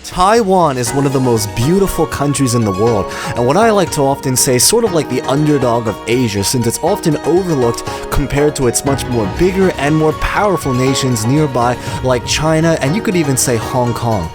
Taiwan is one of the most beautiful countries in the world, and what I like to often say, sort of like the underdog of Asia, since it's often overlooked compared to its much more bigger and more powerful nations nearby like China, and you could even say Hong Kong.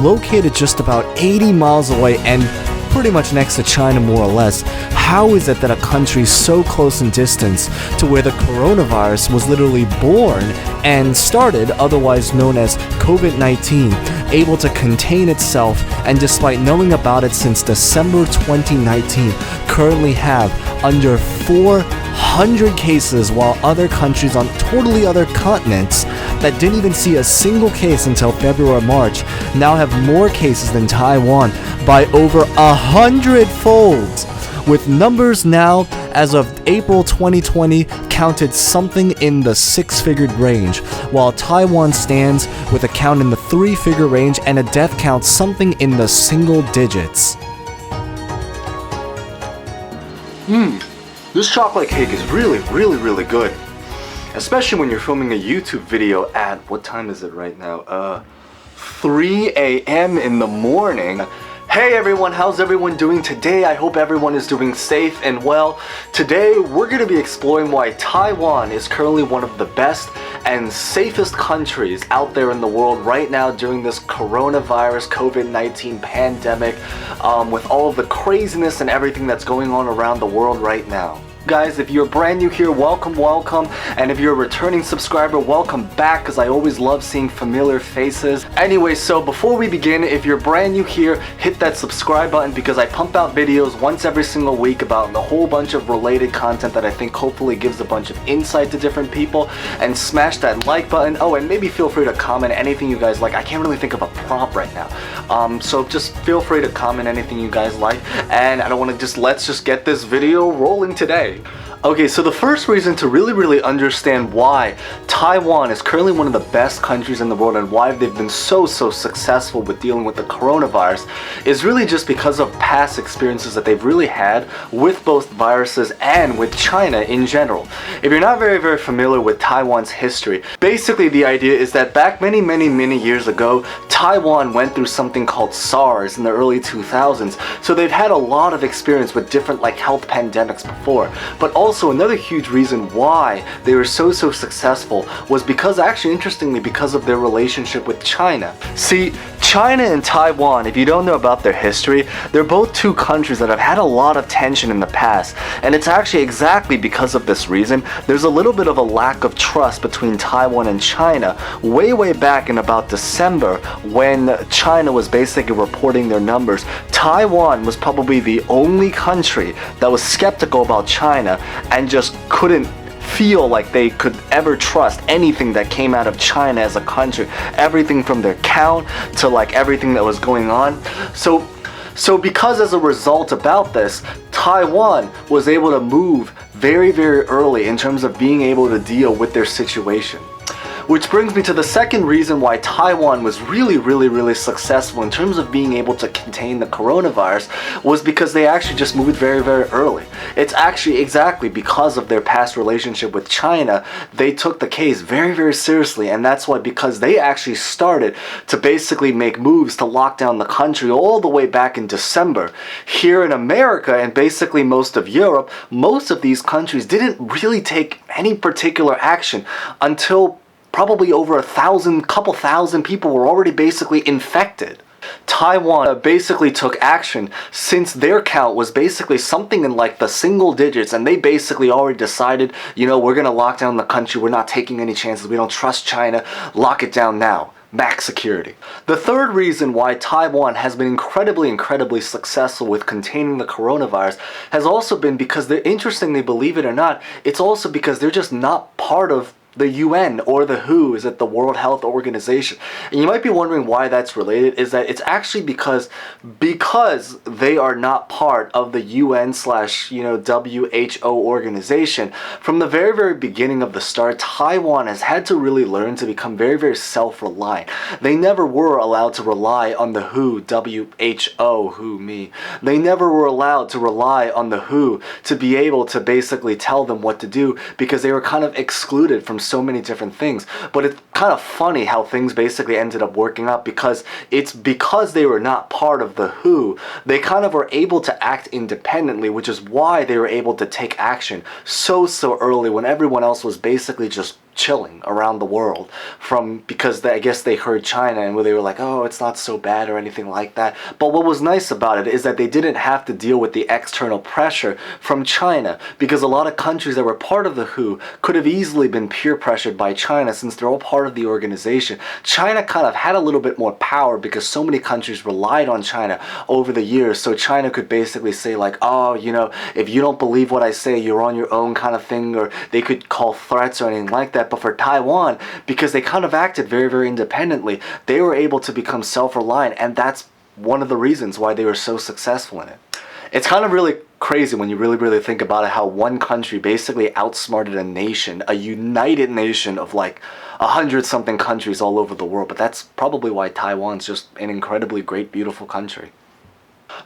Located just about 80 miles away and pretty much next to China more or less, how is it that a country so close in distance to where the coronavirus was literally born and started, otherwise known as COVID-19, able to contain itself and despite knowing about it since December 2019, currently have under 400 cases, while other countries on totally other continents that didn't even see a single case until February or March now have more cases than Taiwan by over 100-fold, with numbers now as of April 2020 counted something in the six-figured range, while Taiwan stands with a count in the three-figure range and a death count something in the single digits. This chocolate cake is really good. Especially when you're filming a YouTube video at, what time is it right now? 3 a.m. in the morning. Hey everyone, how's everyone doing today? I hope everyone is doing safe and well. Today we're going to be exploring why Taiwan is currently one of the best and safest countries out there in the world right now during this coronavirus COVID-19 pandemic, with all of the craziness and everything that's going on around the world right now. Guys, if you're brand new here, welcome, and if you're a returning subscriber, welcome back, because I always love seeing familiar faces. Anyway, so before we begin, if you're brand new here, hit that subscribe button, because I pump out videos once every single week about a whole bunch of related content that I think hopefully gives a bunch of insight to different people, and smash that like button. Oh, and maybe feel free to comment anything you guys like. I can't really think of a prompt right now, so just feel free to comment anything you guys like, and I don't want to let's just get this video rolling today. Okay, so the first reason to really understand why Taiwan is currently one of the best countries in the world and why they've been so successful with dealing with the coronavirus is really just because of past experiences that they've really had with both viruses and with China in general. If you're not very familiar with Taiwan's history, basically the idea is that back many years ago, Taiwan went through something called SARs in the early 2000s, so they've had a lot of experience with different health pandemics before. But also another huge reason why they were so successful was because, actually interestingly, because of their relationship with China. See, China and Taiwan, if you don't know about their history, they're both two countries that have had a lot of tension in the past, and it's actually exactly because of this reason there's a little bit of a lack of trust between Taiwan and China way back in about December, when China was basically reporting their numbers. Taiwan was probably the only country that was skeptical about China and just couldn't feel like they could ever trust anything that came out of China as a country, everything from their count to everything that was going on. So because as a result about this, Taiwan was able to move very early in terms of being able to deal with their situation. Which brings me to the second reason why Taiwan was really successful in terms of being able to contain the coronavirus, was because they actually just moved very early. It's actually exactly because of their past relationship with China, they took the case very seriously, and that's why, because they actually started to basically make moves to lock down the country all the way back in December. Here in America and basically most of Europe, most of these countries didn't really take any particular action until probably over couple thousand people were already basically infected. Taiwan basically took action since their count was basically something in the single digits, and they basically already decided, we're gonna lock down the country, we're not taking any chances, we don't trust China, lock it down now. Max security. The third reason why Taiwan has been incredibly successful with containing the coronavirus has also been because they're, interestingly, believe it or not, it's also because they're just not part of the UN or the WHO, is it the World Health Organization. And you might be wondering why that's related, is that it's actually because they are not part of the UN / WHO organization. From the very beginning of the start, Taiwan has had to really learn to become very self-reliant. They never were allowed to rely on the WHO, They never were allowed to rely on the WHO to be able to basically tell them what to do, because they were kind of excluded from so many different things. But it's kind of funny how things basically ended up working out, because it's because they were not part of the WHO, they kind of were able to act independently, which is why they were able to take action so early when everyone else was basically just chilling around the world, because I guess they heard China and where they were like, oh, it's not so bad or anything like that. But what was nice about it is that they didn't have to deal with the external pressure from China, because a lot of countries that were part of the WHO could have easily been peer pressured by China, since they're all part of the organization. China kind of had a little bit more power because so many countries relied on China over the years, so China could basically say like, oh, you know, if you don't believe what I say, you're on your own kind of thing, or they could call threats or anything like that. But for Taiwan, because they kind of acted very independently, they were able to become self-reliant, and that's one of the reasons why they were so successful in it. It's kind of really crazy when you really think about it, how one country basically outsmarted a nation, a united nation of like 100-something countries all over the world. But that's probably why Taiwan's just an incredibly great, beautiful country.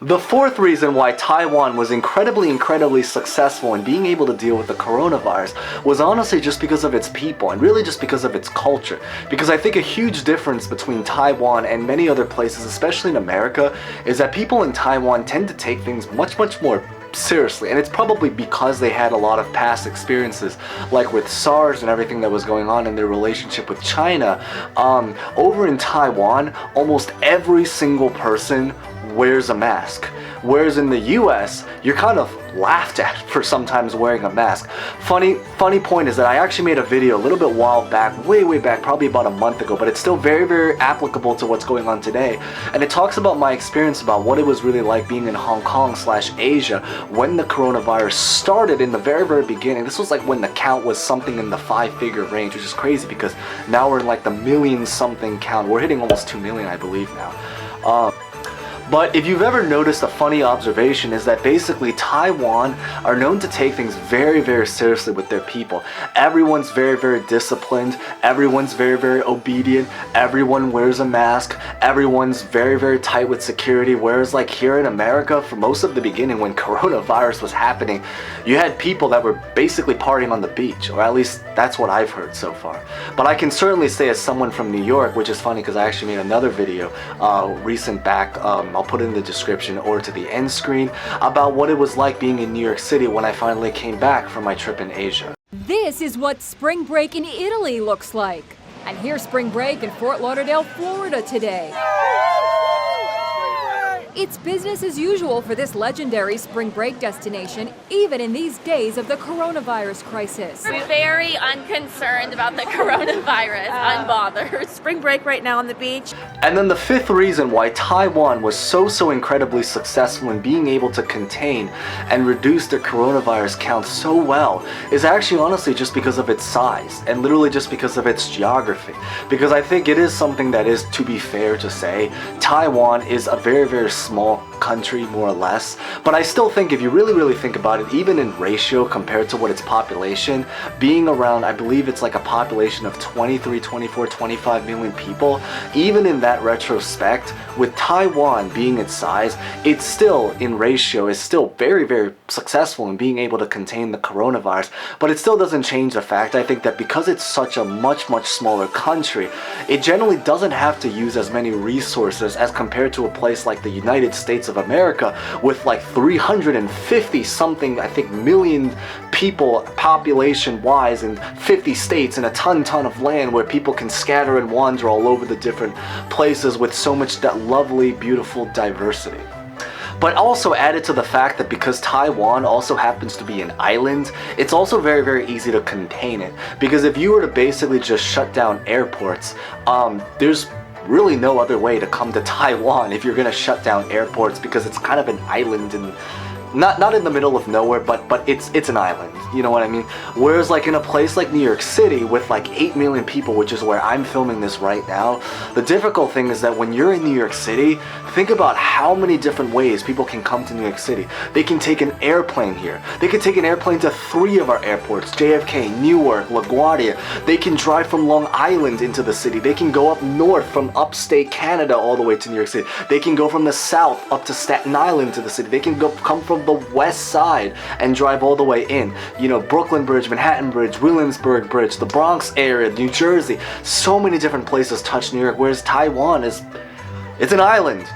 The fourth reason why Taiwan was incredibly successful in being able to deal with the coronavirus was honestly just because of its people, and really just because of its culture. Because I think a huge difference between Taiwan and many other places, especially in America, is that people in Taiwan tend to take things much more seriously, and it's probably because they had a lot of past experiences, like with SARS and everything that was going on in their relationship with China. Over in Taiwan, almost every single person wears a mask, whereas in the US, you're kind of laughed at for sometimes wearing a mask. Funny point is that I actually made a video a little bit while back, way back, probably about a month ago, but it's still very applicable to what's going on today. And it talks about my experience about what it was really like being in Hong Kong/Asia when the coronavirus started in the very beginning. This was like when the count was something in the 5-figure range, which is crazy because now we're in like the million-something count. We're hitting almost 2 million, I believe now. But if you've ever noticed, a funny observation is that basically Taiwan are known to take things very seriously with their people. Everyone's very disciplined, everyone's very obedient, everyone wears a mask, everyone's very tight with security, whereas like here in America, for most of the beginning when coronavirus was happening, you had people that were basically partying on the beach, or at least that's what I've heard so far. But I can certainly say, as someone from New York, which is funny because I actually made another video recent back, I'll put it in the description or to the end screen, about what it was like being in New York City when I finally came back from my trip in Asia. This is what spring break in Italy looks like. And here's spring break in Fort Lauderdale, Florida today. It's business as usual for this legendary spring break destination, even in these days of the coronavirus crisis. We're very unconcerned about the coronavirus, unbothered. Spring break right now on the beach. And then the fifth reason why Taiwan was so incredibly successful in being able to contain and reduce their coronavirus count so well is actually honestly just because of its size, and literally just because of its geography. Because I think it is something that is, to be fair to say, Taiwan is a very small country, more or less. But I still think, if you really think about it, even in ratio compared to what its population, being around, I believe it's like a population of 23, 24, 25 million people, even in that retrospect, with Taiwan being its size, it's still, in ratio, is still very successful in being able to contain the coronavirus. But it still doesn't change the fact, I think, that because it's such a much smaller country, it generally doesn't have to use as many resources as compared to a place like the United States of America, with like 350 something, I think, million people population wise in 50 states and a ton of land where people can scatter and wander all over the different places with so much that lovely, beautiful diversity. But also added to the fact that because Taiwan also happens to be an island, it's also very easy to contain it. Because if you were to basically just shut down airports, there's really no other way to come to Taiwan if you're gonna shut down airports, because it's kind of an island and not in the middle of nowhere, but it's an island, you know what I mean? Whereas like in a place like New York City with like 8 million people, which is where I'm filming this right now, the difficult thing is that when you're in New York City, think about how many different ways people can come to New York City. They can take an airplane here. They can take an airplane to 3 of our airports, JFK, Newark, LaGuardia. They can drive from Long Island into the city. They can go up north from upstate Canada all the way to New York City. They can go from the south up to Staten Island to the city. They can come from the west side and drive all the way in. You know, Brooklyn Bridge, Manhattan Bridge, Williamsburg Bridge, the Bronx area, New Jersey, so many different places touch New York, whereas Taiwan it's an island.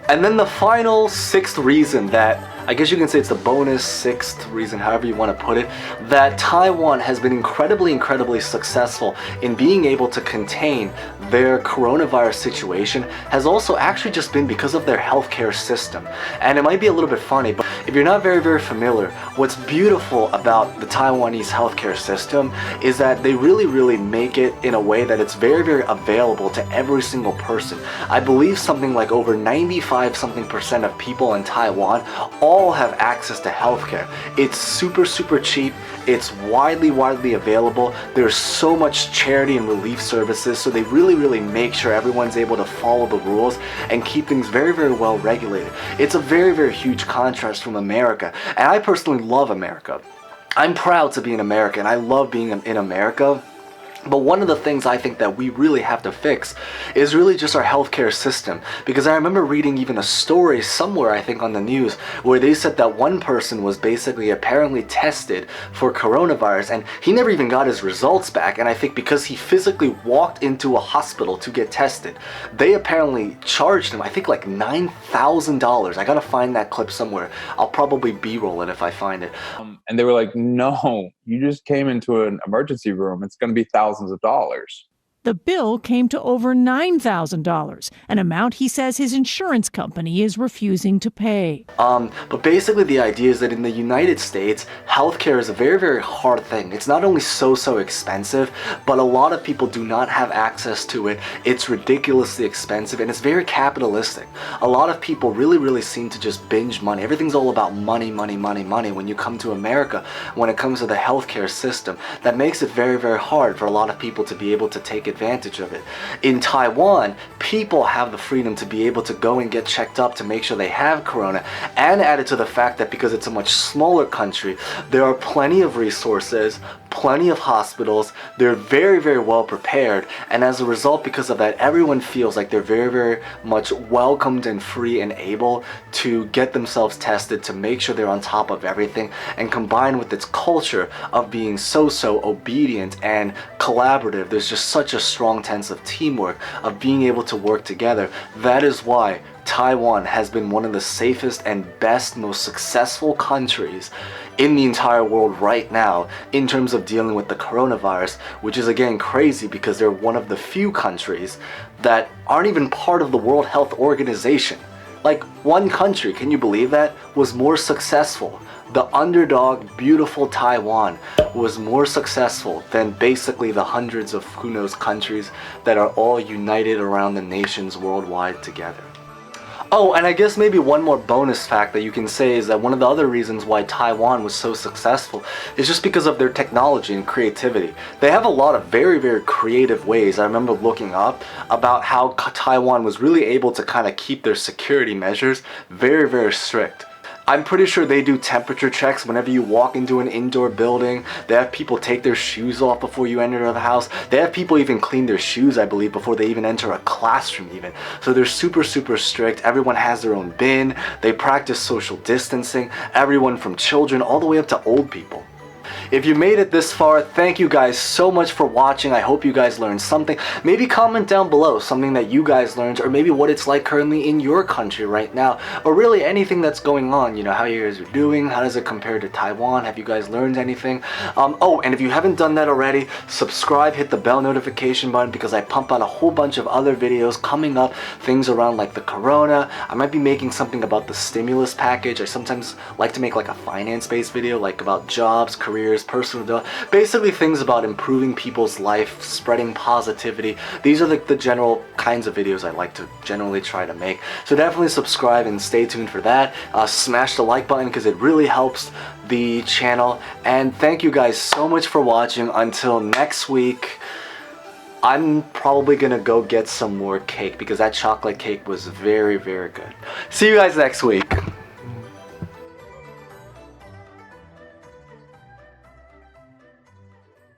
And then the final sixth reason that, I guess you can say it's the bonus sixth reason, however you want to put it, that Taiwan has been incredibly successful in being able to contain their coronavirus situation has also actually just been because of their healthcare system. And it might be a little bit funny, but if you're not very familiar, what's beautiful about the Taiwanese healthcare system is that they really make it in a way that it's very available to every single person. I believe something like over 95% of people in Taiwan all have access to healthcare. It's super cheap. It's widely available. There's so much charity and relief services, so they really make sure everyone's able to follow the rules and keep things very well regulated. It's a very huge contrast from America, and I personally love America. I'm proud to be an American. I love being in America. But one of the things I think that we really have to fix is really just our healthcare system. Because I remember reading even a story somewhere, I think on the news, where they said that one person was basically apparently tested for coronavirus and he never even got his results back. And I think because he physically walked into a hospital to get tested, they apparently charged him, I think like $9,000. I gotta find that clip somewhere. I'll probably B-roll it if I find it. And they were like, no, you just came into an emergency room. It's going to be thousands of dollars. The bill came to over $9,000, an amount he says his insurance company is refusing to pay. But basically the idea is that in the United States, healthcare is a very hard thing. It's not only so expensive, but a lot of people do not have access to it. It's ridiculously expensive and it's very capitalistic. A lot of people really seem to just binge money. Everything's all about money when you come to America. When it comes to the healthcare system, that makes it very hard for a lot of people to be able to take advantage of it. In Taiwan, people have the freedom to be able to go and get checked up to make sure they have corona, and added to the fact that because it's a much smaller country, there are plenty of resources, plenty of hospitals, they're very well prepared, and as a result, because of that, everyone feels like they're very much welcomed and free and able to get themselves tested to make sure they're on top of everything. And combined with its culture of being so obedient and collaborative, there's just such a strong sense of teamwork, of being able to work together. That is why Taiwan has been one of the safest and best, most successful countries in the entire world right now in terms of dealing with the coronavirus, which is again crazy because they're one of the few countries that aren't even part of the World Health Organization. Like, one country, can you believe that, was more successful. The underdog, beautiful Taiwan was more successful than basically the hundreds of who knows countries that are all united around the nations worldwide together. Oh, and I guess maybe one more bonus fact that you can say is that one of the other reasons why Taiwan was so successful is just because of their technology and creativity. They have a lot of very creative ways. I remember looking up about how Taiwan was really able to kind of keep their security measures very strict. I'm pretty sure they do temperature checks whenever you walk into an indoor building. They have people take their shoes off before you enter the house. They have people even clean their shoes, I believe, before they even enter a classroom even. So they're super strict. Everyone has their own bin. They practice social distancing. Everyone from children all the way up to old people. If you made it this far, thank you guys so much for watching. I hope you guys learned something. Maybe comment down below something that you guys learned, or maybe what it's like currently in your country right now, or really anything that's going on. You know, how you guys are doing, how does it compare to Taiwan, have you guys learned anything? Oh, and if you haven't done that already, subscribe, hit the bell notification button, because I pump out a whole bunch of other videos coming up, things around like the corona. I might be making something about the stimulus package. I sometimes like to make like a finance-based video, like about jobs, careers, personal development, basically things about improving people's life, spreading positivity. These are the general kinds of videos I like to generally try to make. So definitely subscribe and stay tuned for that. Smash the like button because it really helps the channel. And thank you guys so much for watching. Until next week, I'm probably gonna go get some more cake because that chocolate cake was very good. See you guys next week.